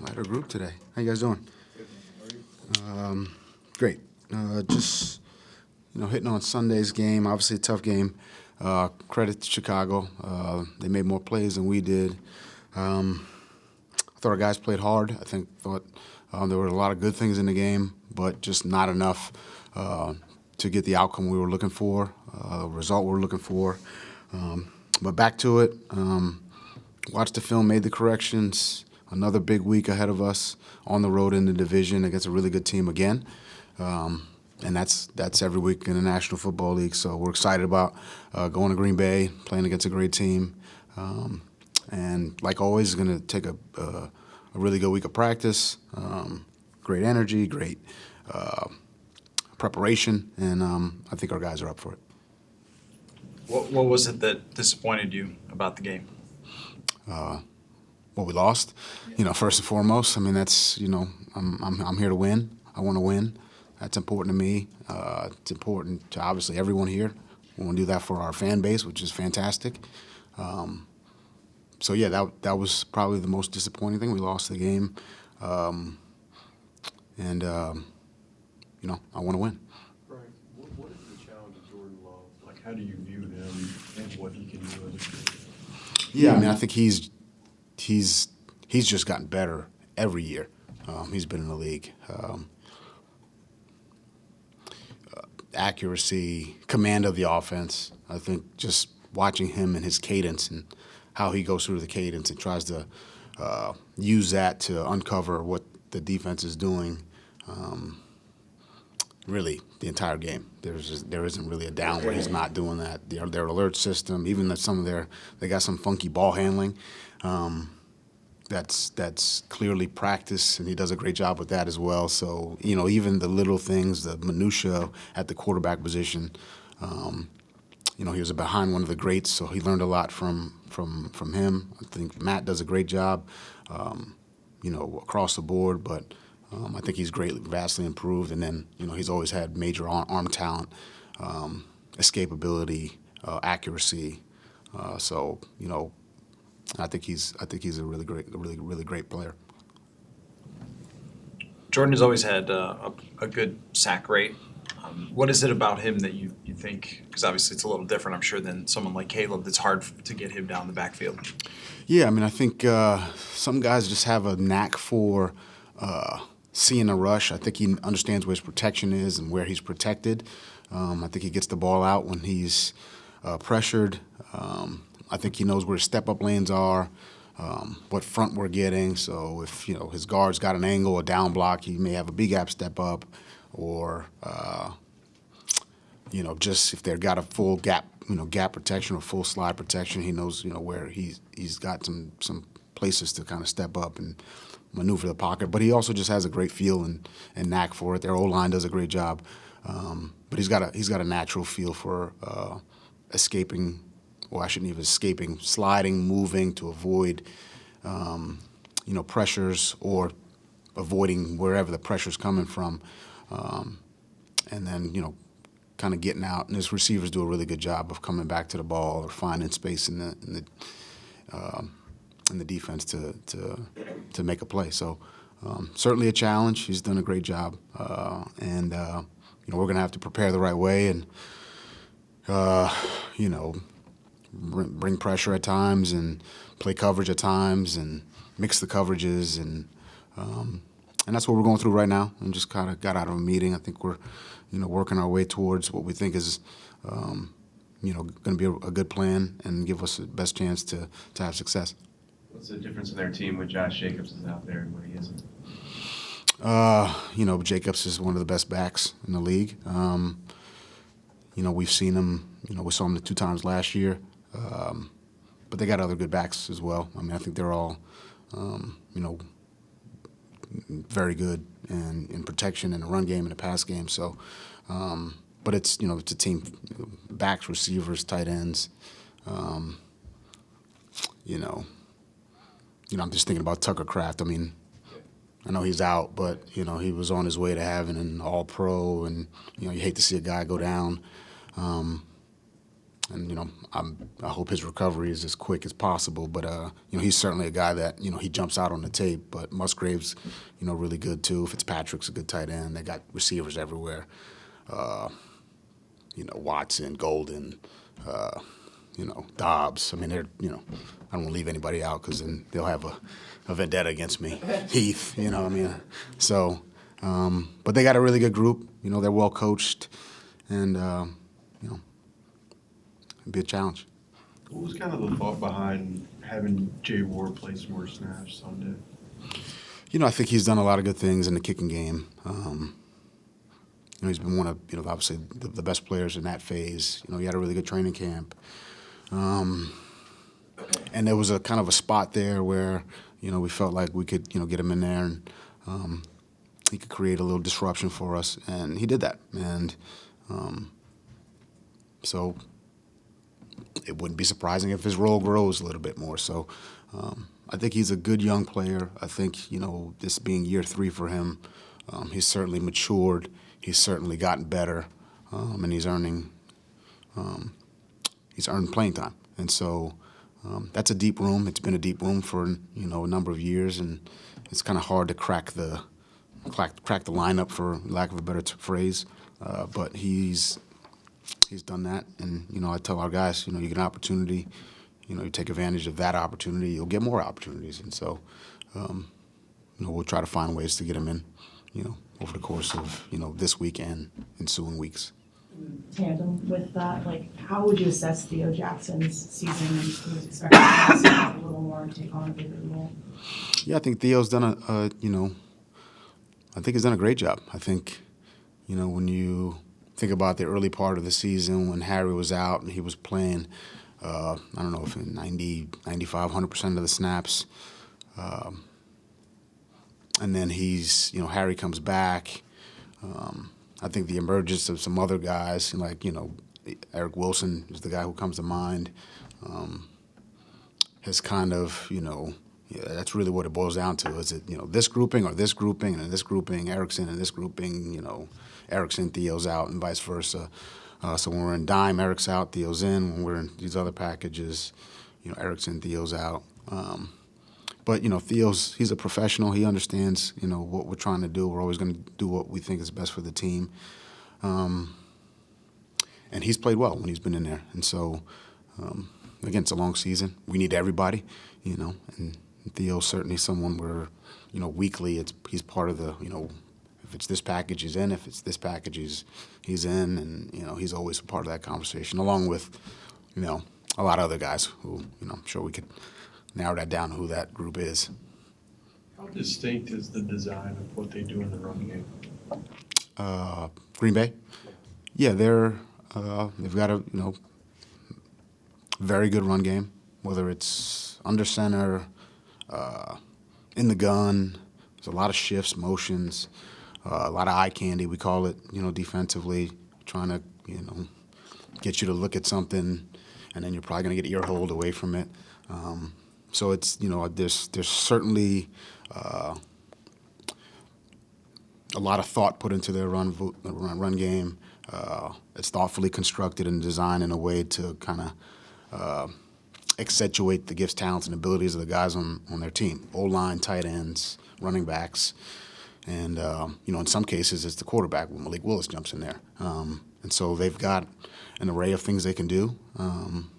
Lighter group today. How you guys doing? Great. Just hitting on Sunday's game. Obviously a tough game. Credit to Chicago. They made more plays than we did. I thought our guys played hard. Thought there were a lot of good things in the game, but just not enough to get the outcome we were looking for, result we were looking for. But back to it. Watched the film, made the corrections. Another big week ahead of us on the road in the division against a really good team again. And that's every week in the National Football League. So we're excited about going to Green Bay, playing against a great team. And like always, going to take a really good week of practice, great energy, great preparation, and I think our guys are up for it. What was it that disappointed you about the game? Well, we lost. First and foremost. I mean, that's I'm here to win. I want to win. That's important to me. It's important to obviously everyone here. We want to do that for our fan base, which is fantastic. So yeah, that was probably the most disappointing thing. We lost the game, and I want to win. Right. What is the challenge of Jordan Love? Like, how do you view him and what he can do as a player? Yeah, I mean, I think he's just gotten better every year. He's been in the league. Accuracy, command of the offense. I think just watching him and his cadence and how he goes through the cadence and tries to use that to uncover what the defense is doing. Really, the entire game. There isn't really a down where he's not doing that. Their alert system, even that they got some funky ball handling. That's clearly practice, and he does a great job with that as well. So even the little things, the minutia at the quarterback position. He was behind one of the greats, so he learned a lot from him. I think Matt does a great job, across the board. But I think he's vastly improved. And then he's always had major arm talent, escapability, accuracy. So I think he's a really great player. Jordan has always had a good sack rate. What is it about him that you think, because obviously it's a little different, I'm sure, than someone like Caleb, that's hard to get him down the backfield? Yeah, I mean, I think some guys just have a knack for seeing a rush. I think he understands where his protection is and where he's protected. I think he gets the ball out when he's pressured. I think he knows where his step-up lanes are, what front we're getting. So if his guard's got an angle, a down block, he may have a B-gap step up, or just if they've got a full gap protection or full slide protection, he knows where he's got some places to kind of step up and maneuver the pocket. But he also just has a great feel and knack for it. Their O-line does a great job, but he's got a natural feel for escaping. Well, I shouldn't even escaping, sliding, moving to avoid, pressures or avoiding wherever the pressure's coming from, and then kind of getting out. And his receivers do a really good job of coming back to the ball or finding space in the defense to make a play. So certainly a challenge. He's done a great job, and we're going to have to prepare the right way and bring pressure at times and play coverage at times and mix the coverages and that's what we're going through right now. And just kind of got out of a meeting. I think we're working our way towards what we think is going to be a good plan and give us the best chance to have success. What's the difference in their team when Josh Jacobs is out there and when he isn't? Jacobs is one of the best backs in the league. We've seen him. We saw him 2 times last year. But they got other good backs as well. I mean, I think they're all, very good in protection in the run game and the pass game. So, but it's a team, backs, receivers, tight ends. I'm just thinking about Tucker Kraft. I mean, I know he's out, but he was on his way to having an All-Pro, and you hate to see a guy go down. and I hope his recovery is as quick as possible. But he's certainly a guy that he jumps out on the tape. But Musgrave's really good too. Fitzpatrick's a good tight end. They got receivers everywhere. Watson, Golden, Dobbs. I mean, they're I don't want to leave anybody out because then they'll have a vendetta against me. Heath, So, but they got a really good group. They're well coached, and it'd be a challenge. What was kind of the thought behind having Jay Ward play some more snaps Sunday? I think he's done a lot of good things in the kicking game. He's been one of, obviously the best players in that phase. He had a really good training camp. And there was a kind of a spot there where, we felt like we could, get him in there and he could create a little disruption for us. And he did that. And so it wouldn't be surprising if his role grows a little bit more. So I think he's a good young player. I think, this being year 3 for him, he's certainly matured. He's certainly gotten better, and he's earned playing time. And so that's a deep room. It's been a deep room for a number of years, and it's kind of hard to crack the lineup, for lack of a better phrase. But he's done that, and I tell our guys, you get an opportunity, you take advantage of that opportunity, you'll get more opportunities, and so we'll try to find ways to get him in, over the course of this week and ensuing weeks. Tandem with that, how would you assess Theo Jackson's season? He was expected to pass a little more and take on a bigger role. Yeah, I think Theo's done I think he's done a great job. I think, when you think about the early part of the season when Harry was out and he was playing, I don't know if in 90, 95, 100% of the snaps. And then Harry comes back. I think the emergence of some other guys, like, Eric Wilson is the guy who comes to mind, has kind of, that's really what it boils down to. Is it, this grouping or this grouping, and in this grouping, Erickson, and this grouping, Erickson, Theo's out, and vice versa. So when we're in dime, Eric's out, Theo's in. When we're in these other packages, Erickson, Theo's out. But, he's a professional. He understands, what we're trying to do. We're always going to do what we think is best for the team. And he's played well when he's been in there. And so, again, it's a long season. We need everybody, and Theo's certainly someone where, weekly he's part of the, if it's this package, he's in. If it's this package, he's in. And, he's always a part of that conversation, along with, a lot of other guys who, I'm sure we could narrow that down to who that group is. How distinct is the design of what they do in the run game? Green Bay? Yeah, they've got a, very good run game, whether it's under center, in the gun. There's a lot of shifts, motions, a lot of eye candy, we call it, defensively, trying to, get you to look at something, and then you're probably going to get ear-holed away from it. So it's, there's certainly a lot of thought put into their run game. It's thoughtfully constructed and designed in a way to kind of accentuate the gifts, talents, and abilities of the guys on their team. O-line, tight ends, running backs. And, in some cases, it's the quarterback when Malik Willis jumps in there. And so they've got an array of things they can do, and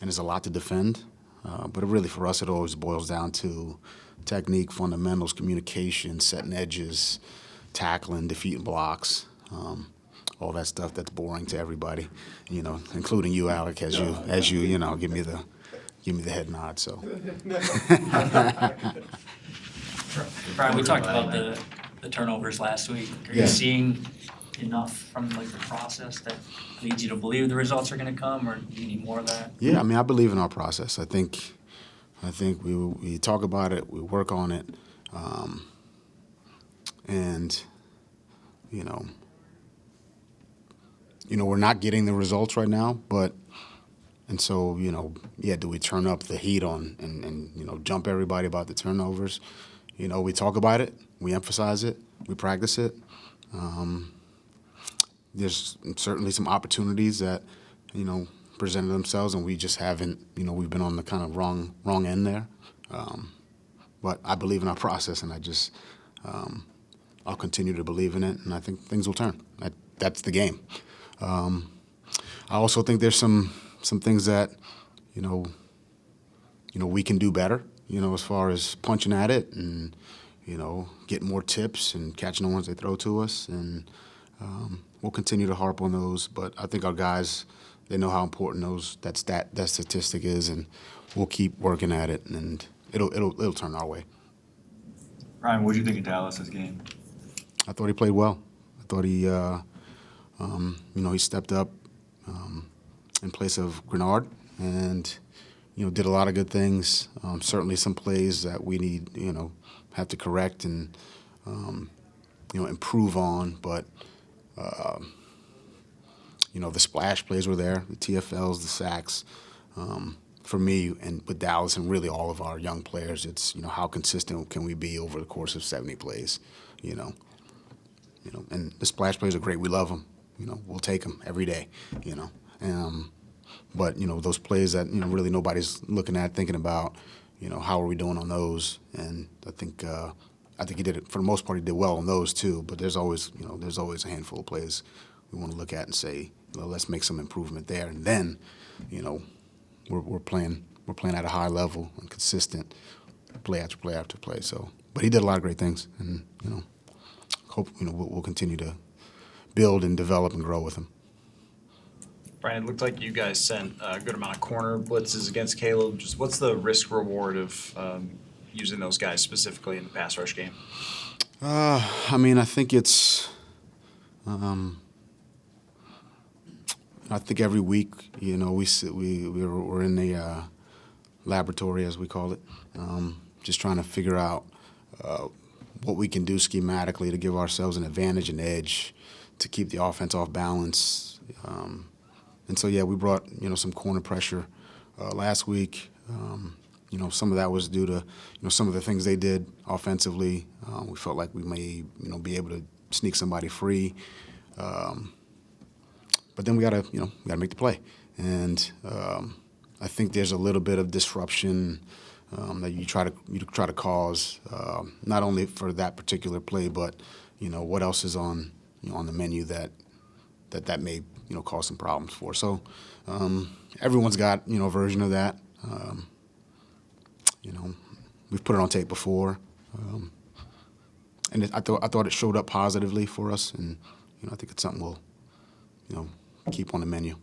there's a lot to defend. But really, for us, it always boils down to technique, fundamentals, communication, setting edges, tackling, defeating blocks, all that stuff that's boring to everybody, including you, Alec, as you give me the head nod. So, Brian, we talked about the turnovers last week. Are you seeing enough from the process that leads you to believe the results are going to come, or do you need more of that? Yeah, I believe in our process. I think we talk about it, we work on it, and we're not getting the results right now, and so do we turn up the heat on and jump everybody about the turnovers? We talk about it, we emphasize it, we practice it. There's certainly some opportunities that, presented themselves, and we just haven't. We've been on the kind of wrong end there. But I believe in our process, and I'll continue to believe in it, and I think things will turn. That's the game. I also think there's some things that we can do better. As far as punching at it and getting more tips and catching the ones they throw to us, and we'll continue to harp on those. But I think our guys, they know how important that statistic is, and we'll keep working at it, and it'll turn our way. Ryan, what did you think of Dallas's game? I thought he played well. I thought he stepped up in place of Grenard, and did a lot of good things. Certainly some plays that we need, have to correct and improve on. But the splash plays were there, the TFLs, the sacks. For me, and with Dallas and really all of our young players, it's how consistent can we be over the course of 70 plays, and the splash plays are great. We love them. We'll take them every day. But those plays that really nobody's looking at, thinking about, how are we doing on those? And I think he did it for the most part. He did well on those too. But there's always a handful of plays we want to look at and say, let's make some improvement there. And then, we're playing at a high level and consistent, play after play after play. So, but he did a lot of great things, and hope we'll continue to build and develop and grow with him. Brian, it looked like you guys sent a good amount of corner blitzes against Caleb. Just what's the risk reward of using those guys specifically in the pass rush game? I think it's. I think every week, we're in the laboratory, as we call it, just trying to figure out what we can do schematically to give ourselves an advantage, an edge, to keep the offense off balance. And so, we brought, some corner pressure last week. Some of that was due to, some of the things they did offensively. We felt like we may, be able to sneak somebody free. But then we gotta make the play. And I think there's a little bit of disruption that you try to cause, not only for that particular play, but what else is on the menu that may cause some problems for. So everyone's got a version of that. We've put it on tape before, and I thought it showed up positively for us, and I think it's something we'll keep on the menu.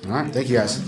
All right, thank you guys.